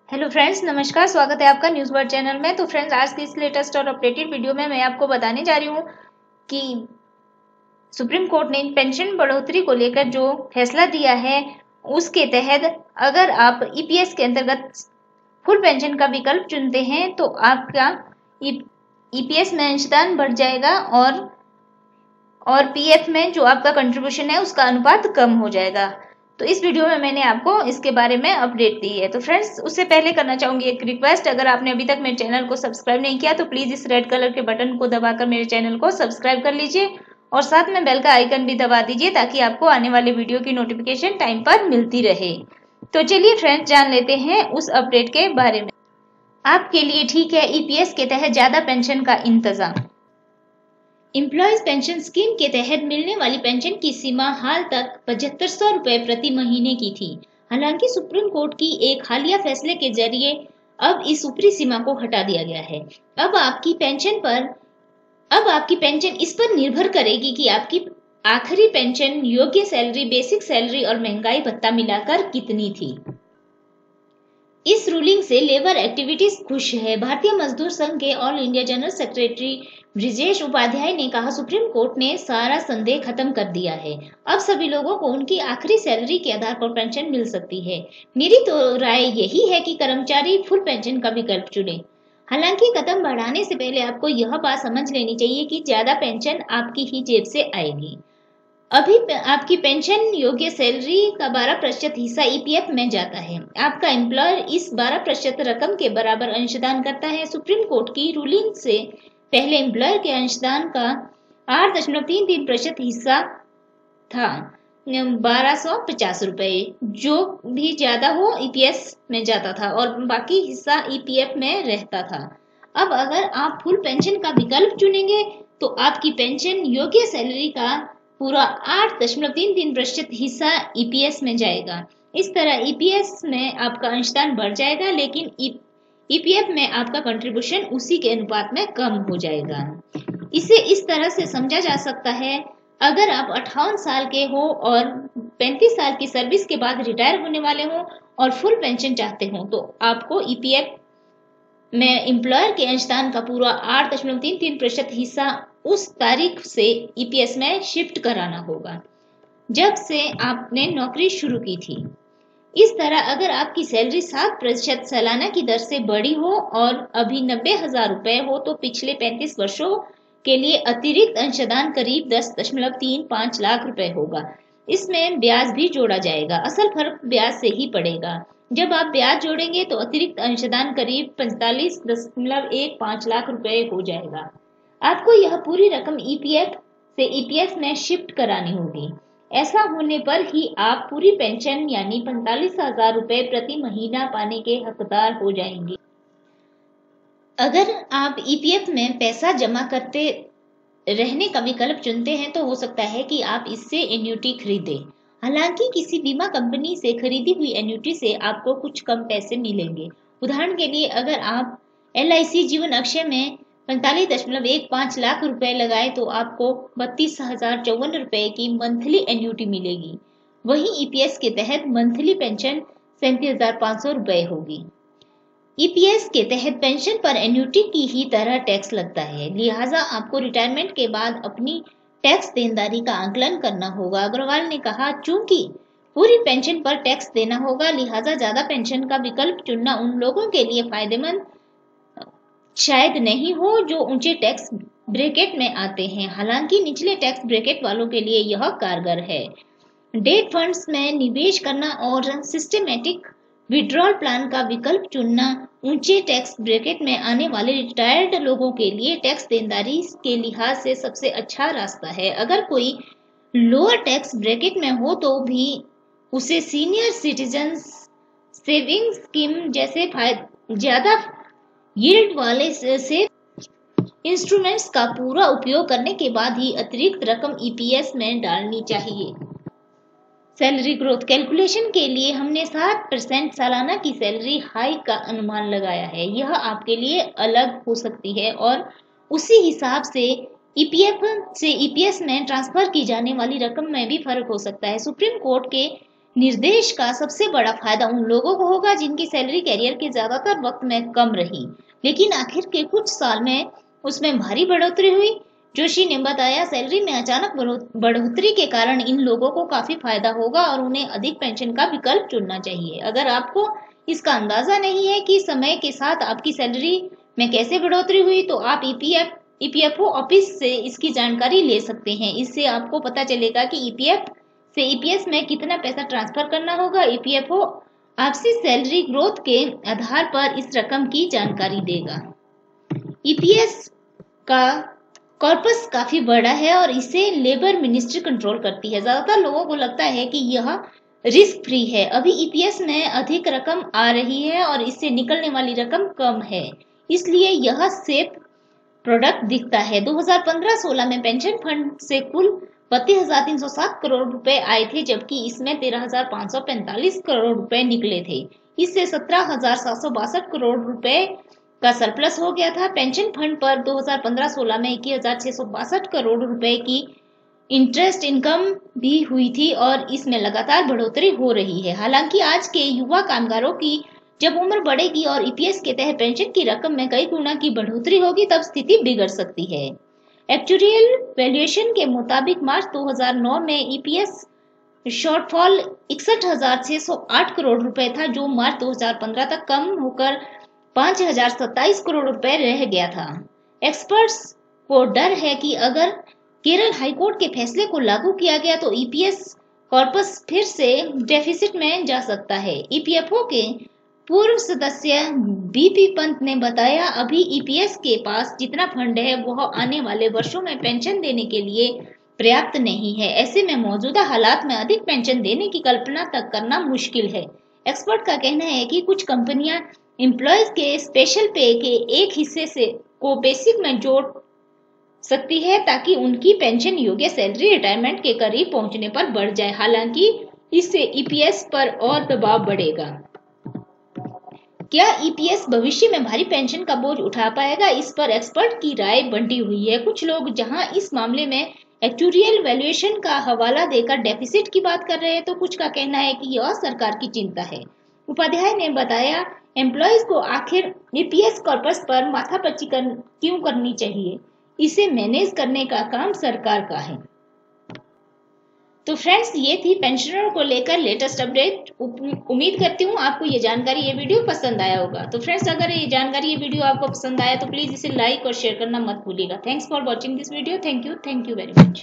Hello friends, नमस्कार। स्वागत है आपका न्यूज़ वर्ड चैनल में। तो फ्रेंड्स, आज की इस लेटेस्ट और अपडेटेड वीडियो में मैं आपको बताने जा रही हूँ कि सुप्रीम कोर्ट ने पेंशन बढ़ोतरी को लेकर जो फैसला दिया है उसके तहत अगर आप ईपीएस के अंतर्गत फुल पेंशन का विकल्प चुनते हैं तो आपका ईपीएस में अंशदान बढ़ जाएगा और पीएफ में जो आपका कंट्रीब्यूशन है उसका अनुपात कम हो जाएगा। तो इस वीडियो में मैंने आपको इसके बारे में अपडेट दी है। तो फ्रेंड्स, उससे पहले करना चाहूंगी एक रिक्वेस्ट, अगर आपने अभी तक मेरे चैनल को सब्सक्राइब नहीं किया तो प्लीज इस रेड कलर के बटन को दबाकर मेरे चैनल को सब्सक्राइब कर लीजिए और साथ में बेल का आइकन भी दबा दीजिए ताकि आपको आने वाले वीडियो की नोटिफिकेशन टाइम पर मिलती रहे। तो चलिए फ्रेंड्स, जान लेते हैं उस अपडेट के बारे में। आपके लिए ठीक है ईपीएस के तहत ज्यादा पेंशन का इंतजाम। एम्प्लॉयज पेंशन स्कीम के तहत मिलने वाली पेंशन की सीमा हाल तक 7500 रुपए प्रति महीने की थी। हालांकि सुप्रीम कोर्ट की एक हालिया फैसले के जरिए अब इस ऊपरी सीमा को हटा दिया गया है। अब आपकी पेंशन इस पर निर्भर करेगी कि आपकी आखिरी पेंशन, योग्य सैलरी, बेसिक सैलरी और महंगाई भत्ता मिलाकर कितनी थी। इस रूलिंग से लेबर एक्टिविटीज खुश है। भारतीय मजदूर संघ के all India general secretary Brijesh Upadhyay ने कहा, सुप्रीम कोर्ट ने सारा संदेह खत्म कर दिया है। अब सभी लोगों को उनकी आखिरी सैलरी के आधार पर पेंशन मिल सकती है। मेरी तो राय यही है कि कर्मचारी फुल पेंशन का विकल्प चुने। हालांकि कदम बढ़ाने से पहले आपको यह बात समझ लेनी चाहिए कि ज्यादा पेंशन आपकी ही जेब से आएगी। अभी आपकी पेंशन योग्य सैलरी का 12% हिस्सा ईपीएफ में जाता है। आपका एम्प्लॉयर इस 12% रकम के बराबर अंशदान करता है। सुप्रीम कोर्ट की रूलिंग से पहले एम्प्लॉयर के अंशदान का 8.33% हिस्सा था 1250 रुपए, जो भी ज्यादा हो ईपीएस में जाता था और बाकी हिस्सा ईपीएफ में रहता था। अब अगर आप फुल पेंशन का विकल्प चुनेंगे तो आपकी पेंशन योग्य सैलरी का पूरा 8.33% हिस्सा ईपीएस में जाएगा। इस तरह ईपीएस में आपका अंशदान बढ़ जाएगा, लेकिन ईपीएफ में आपका कंट्रीब्यूशन उसी के अनुपात में कम हो जाएगा। इसे इस तरह से समझा जा सकता है, अगर आप 58 साल के हो और 35 साल की सर्विस के बाद रिटायर होने वाले हो और फुल पेंशन चाहते हो तो आपको ईपीएफ में एम्प्लॉयर के अंशदान का पूरा 8.33% हिस्सा उस तारीख से ईपीएस में शिफ्ट कराना होगा जब से आपने नौकरी शुरू की थी। इस तरह अगर आपकी सैलरी 7% सालाना की दर से बढ़ी हो और अभी 90,000 रुपए हो तो पिछले 35 वर्षों के लिए अतिरिक्त अंशदान करीब 10.35 लाख रुपए होगा। इसमें ब्याज भी जोड़ा जाएगा। असल फर्क ब्याज से ही पड़ेगा। जब आप ब्याज जोड़ेंगे तो अतिरिक्त अंशदान करीब 45.15 लाख रुपए हो जाएगा। आपको यह पूरी रकम ईपीएफ से ईपीएस में शिफ्ट करानी होगी। ऐसा होने पर ही आप पूरी पेंशन यानी 45,000 रुपए प्रति महीना पाने के हकदार हो जाएंगे। अगर आप ईपीएफ में पैसा जमा करते रहने का विकल्प चुनते हैं तो हो सकता है कि आप इससे एन्युटी खरीदें। हालांकि किसी बीमा कंपनी से खरीदी हुई एन्युटी से आपको कुछ कम पैसे मिलेंगे। उदाहरण के लिए, अगर आप एलआईसी जीवन अक्षय में 45.15 लाख रुपए लगाए तो आपको 32,054 रुपए की मंथली एन्युटी मिलेगी। वहीं ईपीएस के तहत मंथली पेंशन 37,500 रुपए होगी। ईपीएस के तहत पेंशन पर एन्युटी की ही तरह टैक्स लगता है, लिहाजा आपको रिटायरमेंट के बाद अपनी टैक्स देनदारी का आकलन करना होगा। अग्रवाल ने कहा, चूंकि पूरी पेंशन पर टैक्स देना होगा, लिहाजा ज्यादा पेंशन का विकल्प चुनना उन लोगों के लिए फायदेमंद शायद नहीं हो जो ऊंचे टैक्स ब्रैकेट में आते हैं। हालांकि निचले टैक्स ब्रैकेट वालों के लिए यह कारगर है। डेट फंड्स में निवेश करना और सिस्टमैटिक विड्रॉल प्लान का विकल्प चुनना ऊंचे टैक्स ब्रैकेट में आने वाले रिटायर्ड लोगों के लिए टैक्स देनदारी के लिहाज से सबसे अच्छा रास्ता है। अगर कोई लोअर टैक्स ब्रैकेट में हो तो भी उसे सीनियर सिटीजन सेविंग स्कीम जैसे ज्यादा यील्ड वाले से इंस्ट्रूमेंट्स का पूरा उपयोग करने के बाद ही अतिरिक्त रकम ईपीएस में डालनी चाहिए। सैलरी ग्रोथ कैलकुलेशन के लिए हमने 7% सालाना की सैलरी हाइक का अनुमान लगाया है। यह आपके लिए अलग हो सकती है और उसी हिसाब से ईपीएफ से ईपीएस में ट्रांसफर की जाने वाली रकम में भी फर्क हो सकता है। सुप्रीम कोर्ट के निर्देश का सबसे बड़ा फायदा उन लोगों को होगा जिनकी सैलरी कैरियर के ज्यादातर वक्त में कम रही, लेकिन आखिर के कुछ साल में उसमें भारी बढ़ोतरी हुई। जोशी ने बताया, सैलरी में अचानक बढ़ोतरी के कारण इन लोगों को काफी फायदा होगा और उन्हें अधिक पेंशन का विकल्प चुनना चाहिए। अगर आपको इसका अंदाजा नहीं है कि समय के साथ आपकी सैलरी में कैसे बढ़ोतरी हुई, तो आप ईपीएफओ ऑफिस से इसकी जानकारी ले सकते हैं। इससे आपको पता चलेगा कि ईपीएफ से ईपीएस में कितना पैसा ट्रांसफर करना होगा। ईपीएफओ आपसी सैलरी ग्रोथ के आधार पर इस रकम की जानकारी देगा। ईपीएस का कॉर्पस काफी बड़ा है और इसे लेबर मिनिस्ट्री कंट्रोल करती है। ज्यादातर लोगों को लगता है कि यह रिस्क फ्री है। अभी ईपीएस में अधिक रकम आ रही है और इससे निकलने वाली रकम कम है, इसलिए यह सेफ प्रोडक्ट दिखता है। 2015-16 में पेंशन फंड से कुल 32,307 करोड़ रुपए आए थे, जबकि इसमें 13,545 करोड़ रुपए निकले थे। इससे 17,762 करोड़ रुपए का सरप्लस हो गया था। पेंशन फंड पर 2015-16 में 21,662 करोड़ रुपए की इंटरेस्ट इनकम भी हुई थी और इसमें लगातार बढ़ोतरी हो रही है। हालांकि आज के युवा कामगारों की जब उम्र बढ़ेगी और ईपीएस के तहत पेंशन की रकम में कई गुना की बढ़ोतरी होगी, तब स्थिति बिगड़ सकती है। एक्चुरियल वैल्यूएशन के मुताबिक मार्च 2009 में ईपीएस शॉर्टफॉल 61,608 करोड़ रुपए था, जो मार्च 2015 तक कम होकर 5,027 करोड़ रुपए रह गया था। एक्सपर्ट्स को डर है कि अगर केरल हाईकोर्ट के फैसले को लागू किया गया तो ईपीएस कॉर्पस फिर से डेफिसिट में जा सकता है। ईपीएफओ के पूर्व सदस्य बीपी पंत ने बताया, अभी ईपीएस के पास जितना फंड है वह आने वाले वर्षों में पेंशन देने के लिए पर्याप्त नहीं है। ऐसे में मौजूदा हालात में अधिक पेंशन देने की कल्पना तक करना मुश्किल है। एक्सपर्ट का कहना है कि कुछ कंपनियां एम्प्लॉयज के स्पेशल पे के एक हिस्से से को बेसिक में जोड़ सकती है ताकि उनकी पेंशन योग्य सैलरी रिटायरमेंट के करीब पहुंचने पर बढ़ जाए। हालांकि इससे ईपीएस पर और दबाव बढ़ेगा। क्या ईपीएस भविष्य में भारी पेंशन का बोझ उठा पाएगा? इस पर एक्सपर्ट की राय बंटी हुई है। कुछ लोग जहां इस मामले में एक्चुरियल वैल्यूएशन का हवाला देकर डेफिसिट की बात कर रहे हैं, तो कुछ का कहना है कि यह सरकार की चिंता है। उपाध्याय ने बताया, एम्प्लॉयज को आखिर ईपीएस कॉर्पस पर माथापच्ची क्यों करनी चाहिए? इसे मैनेज करने का काम सरकार का है। तो फ्रेंड्स, ये थी पेंशनरों को लेकर लेटेस्ट अपडेट। उम्मीद करती हूँ आपको ये जानकारी, ये वीडियो पसंद आया होगा। तो फ्रेंड्स, अगर ये जानकारी, ये वीडियो आपको पसंद आया तो प्लीज इसे लाइक और शेयर करना मत भूलिएगा। Thanks for watching this video. Thank you very much.